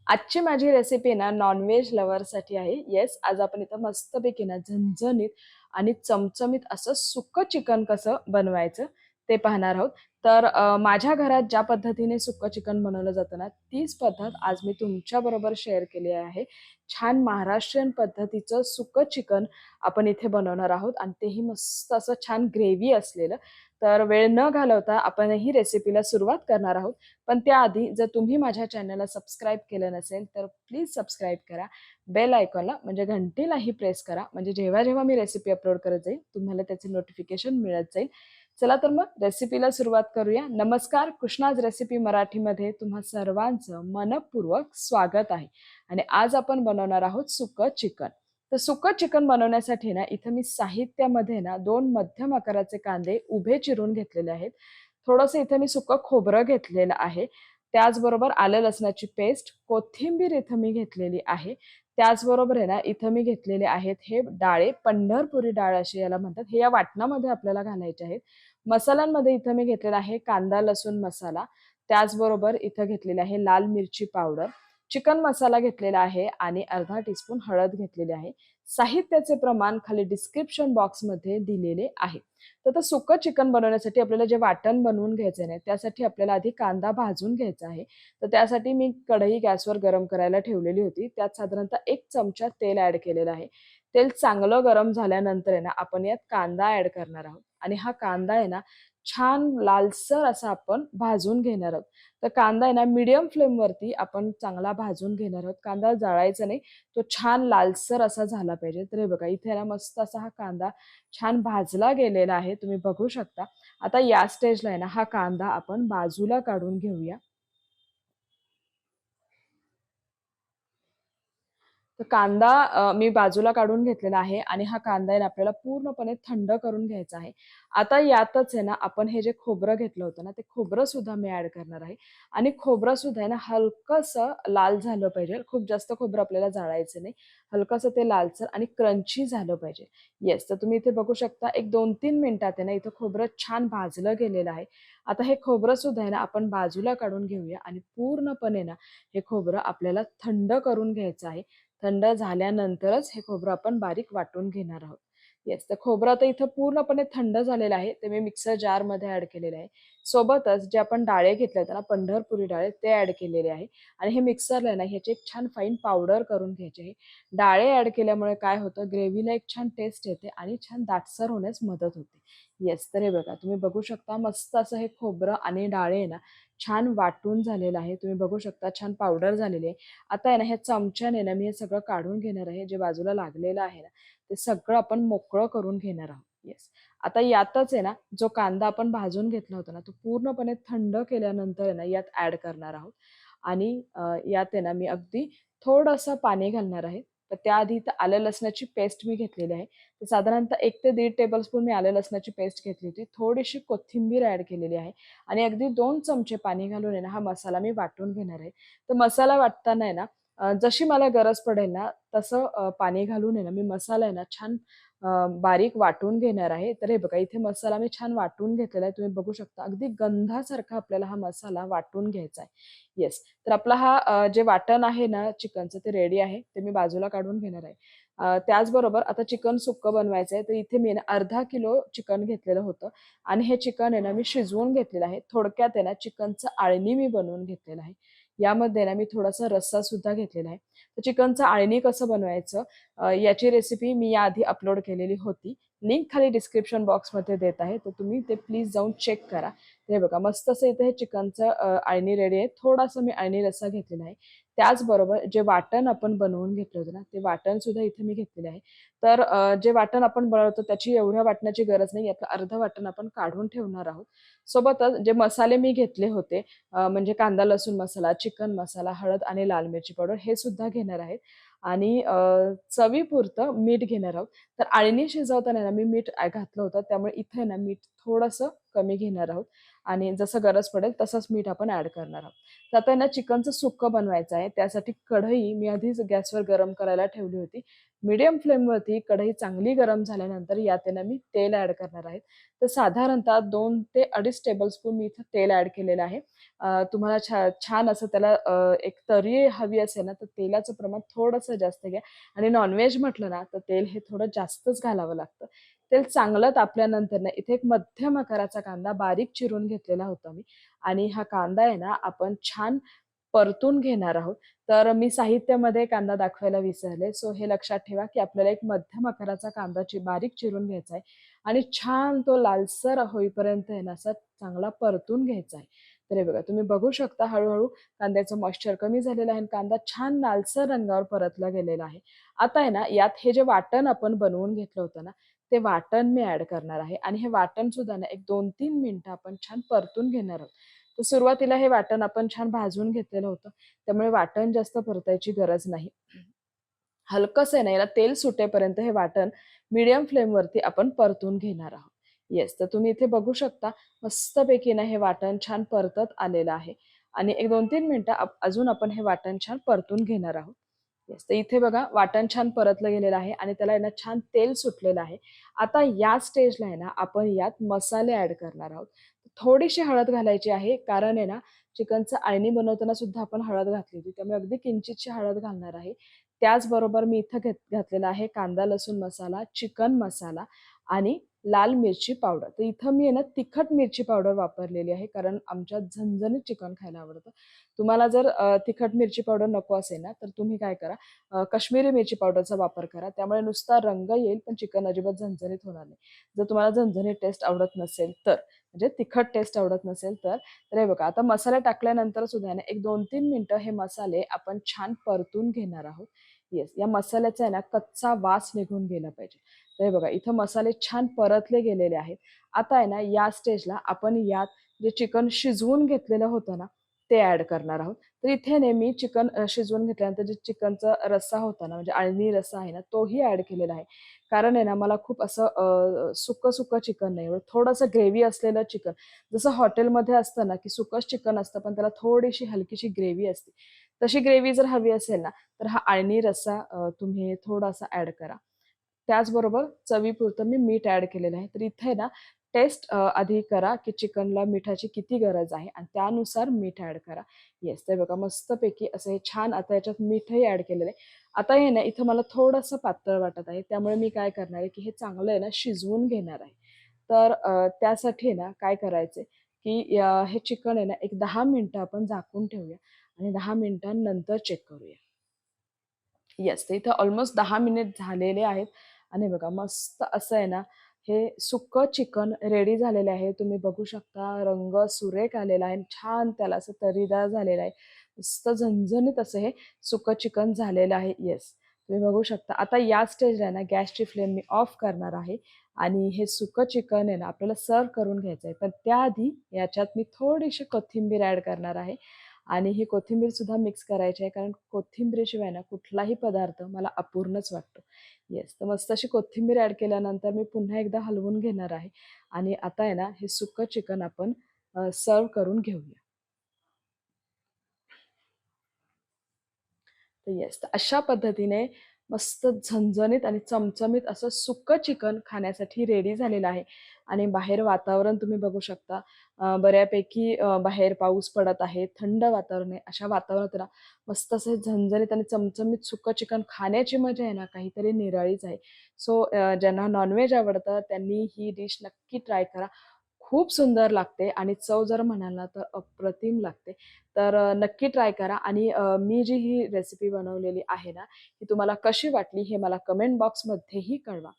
आजची माझी रेसिपी ना नॉन-व्हेज लव्हरसाठी आहे. येस, आज आपण इथं मस्तपैकी ना झणझणीत आणि चमचमीत असं सुक्कं चिकन कसं बनवायचं ते पाहणार आहोत. तर माझ्या घरात ज्या पद्धतीने सुक्कं चिकन बनवलं जातं ना, तीच पद्धत आज मी तुमच्याबरोबर शेअर केली आहे. छान महाराष्ट्रीयन पद्धतीचं सुक्कं चिकन आपण इथे बनवणार आहोत आणि तेही मस्त असं छान ग्रेव्ही असलेलं. तर वेळ न घालवता आपण ही रेसिपीला सुरुवात करणार आहोत. पण त्याआधी जर तुम्ही माझ्या चॅनलला सबस्क्राईब केलं नसेल, तर प्लीज सबस्क्राईब करा. बेल आयकॉनला म्हणजे घंटीलाही प्रेस करा. म्हणजे जेव्हा-जेव्हा मी रेसिपी अपलोड करत जाईल, तुम्हाला त्याचे नोटिफिकेशन मिळत जाईल. चला तर मग रेसिपीला सुरुवात करूया. नमस्कार, कृष्णाज रेसिपी मराठीमध्ये तुम्हा सर्वांचं मनःपूर्वक स्वागत आहे. आणि आज आपण बनवणार आहोत सुकं चिकन. तर सुकं चिकन बनवण्यासाठी ना, इथं मी साहित्यामध्ये ना 2 मध्यम आकाराचे कांदे उभे चिरून घेतलेले आहेत. थोडंसं इथे मी सुकं खोबरं घेतलेलं आहे. त्याचबरोबर आलं लसणाची पेस्ट, कोथिंबीर इथं मी घेतलेली आहे. त्याचबरोबर आहे ना, इथं मी घेतलेले आहेत हे डाळे, पंढरपुरी डाळ अशी याला म्हणतात. हे या वाटणामध्ये आपल्याला घालायचे आहेत. मसाल्यांमध्ये इथं मी घेतलेला आहे कांदा, लसूण मसाला. त्याचबरोबर इथं घेतलेली आहे लाल मिरची पावडर, चिकन मसाला घेतलेला आहे आणि अर्धा टीस्पून हळद घेतलेली आहे. साहित्याचे प्रमाण खाली डिस्क्रिप्शन बॉक्समध्ये दिलेले आहे. तर आता सुकं चिकन बनवण्यासाठी आपल्याला जे वाटण बनवून घ्यायचं आहे ना, त्यासाठी आपल्याला आधी कांदा भाजून घ्यायचा आहे. तर त्यासाठी मी कढई गॅसवर गरम करायला ठेवलेली होती. त्यात साधारणतः 1 चमचा तेल ॲड केलेलं आहे. तेल चांगलं गरम झाल्यानंतर आहे ना, आपण यात कांदा ॲड करणार आहोत आणि हा कांदा आहे ना, छान लालसर असा आपण भाजून घेणार आहोत. तर कांदा आहे ना, मीडियम फ्लेमवरती आपण चांगला भाजून घेणार आहोत. कांदा जळायचा नाही, तो छान लालसर असा झाला पाहिजे. तर हे बघा, इथे ना मस्त असा हा कांदा छान भाजला गेलेला आहे. तुम्ही बघू शकता. आता या स्टेजला आहे ना, हा कांदा आपण बाजूला काढून घेऊया. तर कांदा मी बाजूला काढून घेतलेला आहे आणि हा कांदा आहे ना आपल्याला पूर्णपणे थंड करून घ्यायचा आहे. आता यातच आहे ना आपण हे जे खोबरं घेतलं होतं ना, ते खोबरं सुद्धा मी ॲड करणार आहे आणि खोबरं सुद्धा आहे ना हलकंसं लाल झालं पाहिजे. खूप जास्त खोबरं आपल्याला जाळायचं नाही. हलकंसं ते लालसर आणि क्रंची झालं पाहिजे. येस, तर तुम्ही इथे बघू शकता एक 2-3 मिनिटात आहे ना इथं खोबरं छान भाजलं गेलेलं आहे. आता हे खोबरं सुद्धा आहे ना आपण बाजूला काढून घेऊया आणि पूर्णपणे ना हे खोबरं आपल्याला थंड करून घ्यायचं आहे. थंड झाल्यानंतरच हे खोबरं आपण बारीक वाटून घेणार आहोत. येस, तर खोबरं आता इथं पूर्णपणे थंड झालेलं आहे. ते मी मिक्सर जारमध्ये ॲड केलेलं आहे. सोबतच जे आपण डाळे घेतल्या होत्या ना, पंढरपुरी डाळे ते ॲड केलेले आहे आणि हे मिक्सरला आहे ना, ह्याची एक छान फाईन पावडर करून घ्यायची आहे. डाळे ॲड केल्यामुळे काय होतं, ग्रेव्हीला एक छान टेस्ट येते आणि छान दाटसर होण्यास मदत होते. येस, तर हे बघा तुम्ही बघू शकता मस्त असं हे खोबरं आणि डाळे आहे ना, छान वाटून झालेलं आहे. तुम्ही बघू शकता छान पावडर झालेली आहे. आता आहे ना, ह्या चमच्याने ना मी हे सगळं काढून घेणार आहे. जे बाजूला लागलेलं आहे ना, ते सगळं आपण मोकळं करून घेणार आहोत. येस. आता यातच आहे ना, जो कांदा आपण भाजून घेतला होता ना, तो पूर्णपणे थंड केल्यानंतर आहे ना, यात ॲड करणार आहोत. आणि यात आहे ना, मी अगदी थोडंसं पाणी घालणार आहे. तर त्याआधी इथं आलं लसणाची पेस्ट मी घेतलेली आहे. तर साधारणतः 1 ते 1.5 टेबलस्पून मी आलं लसणाची पेस्ट घेतली होती. थोडीशी कोथिंबीर ॲड केलेली आहे आणि अगदी 2 चमचे पाणी घालून आहे ना, हा मसाला मी वाटून घेणार आहे. तर मसाला वाटताना आहे ना, जशी मला गरज पडेल ना, तसं पाणी घालून आहे ना, मी मसाला आहे ना, छान बारीक वाटून घेणार आहे. तर हे बघा, इथे मसाला मी छान वाटून घेतलेला आहे. तुम्ही बघू शकता. अगदी गंधासारखा आपल्याला हा मसाला वाटून घ्यायचा आहे. येस. तर आपला हा जे वाटण आहे ना चिकनचं, ते रेडी आहे. ते मी बाजूला काढून घेणार आहे. त्याचबरोबर आता चिकन सुक्कं बनवायचं आहे. तर इथे मी ना अर्धा किलो चिकन घेतलेलं होतं आणि हे चिकन आहे ना, मी शिजवून घेतलेलं आहे. थोडक्यात आहे ना, चिकनचं आळणी मी बनवून घेतलेलं आहे. यामध्ये ना, मी थोडासा रस्सासुद्धा घेतलेला आहे. तर चिकनचं आळणी कसं बनवायचं याची रेसिपी मी याआधी अपलोड केलेली होती. लिंक खाली डिस्क्रिप्शन बॉक्समध्ये देत आहे. तर तुम्ही ते प्लीज जाऊन चेक करा. तर हे बघा मस्त असं इथे हे चिकनचं अळणी रेडी आहे. थोडासा मी अळणी रस्सा घेतलेला आहे. त्याचबरोबर जे वाटण आपण बनवून घेतलं होतं ना, ते वाटणसुद्धा इथे मी घेतलेलं आहे. तर जे वाटण आपण बनवतो त्याची एवढ्या वाटणाची गरज नाही. यातलं अर्धं वाटण आपण काढून ठेवणार आहोत. सोबतच जे मसाले मी घेतले होते म्हणजे कांदा, लसूण मसाला, चिकन मसाला, हळद आणि लाल मिरची पावडर हे सुद्धा घेणार आहेत आणि चवीपुरतं मीठ घेणार आहोत. तर अळणी शिजवताना ना मी मीठ घातलं होतं. त्यामुळे इथे ना मीठ थोडंसं कमी घेणार आहोत आणि जसं गरज पडेल तसंच मीठ आपण ॲड करणार आहोत. तर आता आहे ना चिकनचं सुक्कं बनवायचं आहे. त्यासाठी कढई मी आधीच गॅसवर गरम करायला ठेवली होती. मीडियम फ्लेमवरती कढई चांगली गरम झाल्यानंतर यात आहे ना मी तेल ॲड करणार आहे. तर साधारणतः 2 ते 2.5 टेबलस्पून मी इथं तेल ॲड केलेलं आहे. तुम्हाला छान असं त्याला एक तर्री हवी असेल ना, तर तेलाचं प्रमाण थोडंसं जास्त घ्या आणि नॉन-व्हेज म्हटलं ना, तर तेल हे थोडं जास्तच घालावं लागतं. तेल चांगलं तापल्यानंतर ना, इथे एक मध्यम आकाराचा कांदा बारीक चिरून घेतलेला होता मी आणि हा कांदा आहे ना, आपण छान परतून घेणार आहोत. तर मी साहित्यामध्ये कांदा दाखवायला विसरले. सो हे लक्षात ठेवा, की आपल्याला एक मध्यम आकाराचा कांदा बारीक चिरून घ्यायचा आहे आणि छान तो लालसर होईपर्यंत आहे ना, असा चांगला परतून घ्यायचा आहे. तर हे बघा, तुम्ही बघू शकता हळू कांद्याचं मॉइश्चर कमी झालेलं आहे आणि कांदा छान लालसर रंगावर परतला गेलेला आहे. आता आहे ना, यात हे जे वाटण आपण बनवून घेतलं होतं ना, ते वाटण मी ॲड करणार आहे आणि हे वाटण सुद्धा ना, एक 2-3 मिनिटं आपण छान परतून घेणार आहोत. तर सुरुवातीला हे वाटण आपण छान भाजून घेतलेलं होतं. त्यामुळे वाटण जास्त परतायची गरज नाही. हलकंसं आहे ना, याला तेल सुटेपर्यंत हे वाटण मीडियम फ्लेमवरती आपण परतून घेणार आहोत. येस, तर तुम्ही इथे बघू शकता मस्तपैकी ना हे वाटण छान परतत आलेलं आहे आणि एक 2-3 मिनिटं अजून आपण हे वाटण छान परतून घेणार आहोत. येस, तर इथे बघा वाटण छान परतलं गेलेलं आहे आणि त्याला आहे ना छान तेल सुटलेलं आहे. आता या स्टेजला आहे ना आपण यात मसाले ॲड करणार आहोत. थोडीशी हळद घालायची आहे कारण आहे ना चिकनचं अळणी बनवताना सुद्धा आपण हळद घातली होती. त्यामुळे अगदी किंचितशी हळद घालणार आहे. त्याचबरोबर मी इथं घातलेला आहे कांदा लसूण मसाला, चिकन मसाला आणि लाल मिरची पावडर. तर इथं मी आहे ना तिखट मिरची पावडर वापरलेली आहे कारण आमच्यात झणझणीत चिकन खायला आवडतं. तुम्हाला जर तिखट मिरची पावडर नको असेल ना, तर तुम्ही काय करा काश्मीरी मिरची पावडरचा वापर करा. त्यामुळे नुसता रंग येईल पण चिकन अजिबात झणझणीत होणार नाही. जर तुम्हाला झणझणीत टेस्ट आवडत नसेल तर, म्हणजे तिखट टेस्ट आवडत नसेल तर हे बघा आता मसाला टाकल्यानंतर सुद्धा ना एक 2-3 मिनिटं हे मसाले आपण छान परतून घेणार आहोत. येस, या मसाल्याचा आहे ना कच्चा वास निघून गेला पाहिजे. तर हे बघा इथं मसाले छान परतले गेलेले आहेत. आता आहे ना या स्टेजला आपण यात जे चिकन शिजवून घेतलेलं होतं ना, ते ॲड करणार आहोत. तर इथे नेहमी चिकन शिजवून घेतल्यानंतर जे चिकनचा रस्सा होता ना, म्हणजे अळणी रस्सा आहे ना, तोही ॲड केलेला आहे. कारण आहे ना मला खूप असं सुकं-सुकं चिकन नाही आवडत. थोडंसं ग्रेव्ही असलेलं चिकन. जसं हॉटेलमध्ये असतं ना, की सुकंच चिकन असतं, पण त्याला थोडीशी हलकीशी ग्रेव्ही असते. तशी ग्रेव्ही जर हवी असेल ना, तर हा अळणी रस्सा तुम्ही थोडासा ॲड करा. त्याचबरोबर चवीपुरतं मी मीठ ॲड केलेलं आहे. तर इथे ना टेस्ट आधी करा, की चिकनला मिठाची किती गरज आहे आणि त्यानुसार मीठ ॲड करा. येस, तर बघा मस्तपैकी असं हे छान आता याच्यात मीठही ॲड केलेलं आहे. आता हे ना इथं मला थोडंसं पातळ वाटत आहे. त्यामुळे मी काय करणार आहे, की हे चांगलं आहे ना शिजवून घेणार आहे. तर त्यासाठी ना काय करायचंय, की हे चिकन आहे ना एक 10 मिनिटं आपण झाकून ठेवूया आणि 10 मिनिटांनंतर चेक करूया. येस, तर इथं ऑलमोस्ट 10 मिनिट झालेले आहेत आणि बघा मस्त असं आहे ना, हे सुक्कं चिकन रेडी झालेलं आहे. तुम्ही बघू शकता रंग सुरेख आलेला आहे. छान त्याला असं तर्रीदार झालेलं आहे. मस्त झणझणीत असं हे सुक्कं चिकन झालेलं आहे. येस, तुम्ही बघू शकता. आता या स्टेजला आहे ना गॅसची फ्लेम मी ऑफ करणार आहे आणि हे सुक्कं चिकन आहे ना आपल्याला सर्व्ह करून घ्यायचं आहे. पण त्याआधी याच्यात मी थोडीशी कोथिंबीर ॲड करणार आहे. आणि ही कोथिंबीर सुद्धा मिक्स करायची आहे कारण कोथिंबीरीशिवाय ना कुठलाही पदार्थ मला अपूर्णच वाटतो. येस, तर मस्त अशी कोथिंबीर ॲड केल्यानंतर मी पुन्हा एकदा हलवून घेणार आहे आणि आता आहे ना हे सुक्कं चिकन आपण सर्व्ह करून घेऊया. तर येस, तर अशा पद्धतीने मस्त झणझणीत आणि चमचमीत असं सुक्कं चिकन खाण्यासाठी रेडी झालेलं आहे आणि बाहेर वातावरण तुम्ही बघू शकता. बऱ्यापैकी बाहेर पाऊस पडत आहे, थंड वातावरण आहे. अशा वातावरणात ना मस्त असे झणझणीत आणि चमचमीत सुक्कं चिकन खाण्याची मजा आहे ना काहीतरी निराळीच आहे. सो ज्यांना नॉन आवडतं त्यांनी ही डिश नक्की ट्राय करा. खूप सुंदर लागते आणि चव जर म्हणाल ना तर अप्रतिम लागते. तर नक्की ट्राय करा आणि मी जी ही रेसिपी बनवलेली आहे ना, ती तुम्हाला कशी वाटली हे मला कमेंट बॉक्समध्येही कळवा.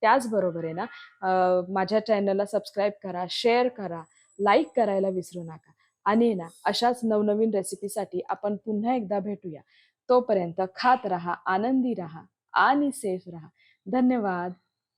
त्याचबरोबर आहे ना माझ्या चॅनलला सबस्क्राईब करा, शेअर करा, लाईक करायला विसरू नका आणि ना अशाच नवनवीन रेसिपीसाठी आपण पुन्हा एकदा भेटूया. तोपर्यंत खात राहा, आनंदी राहा आणि सेफ राहा. धन्यवाद.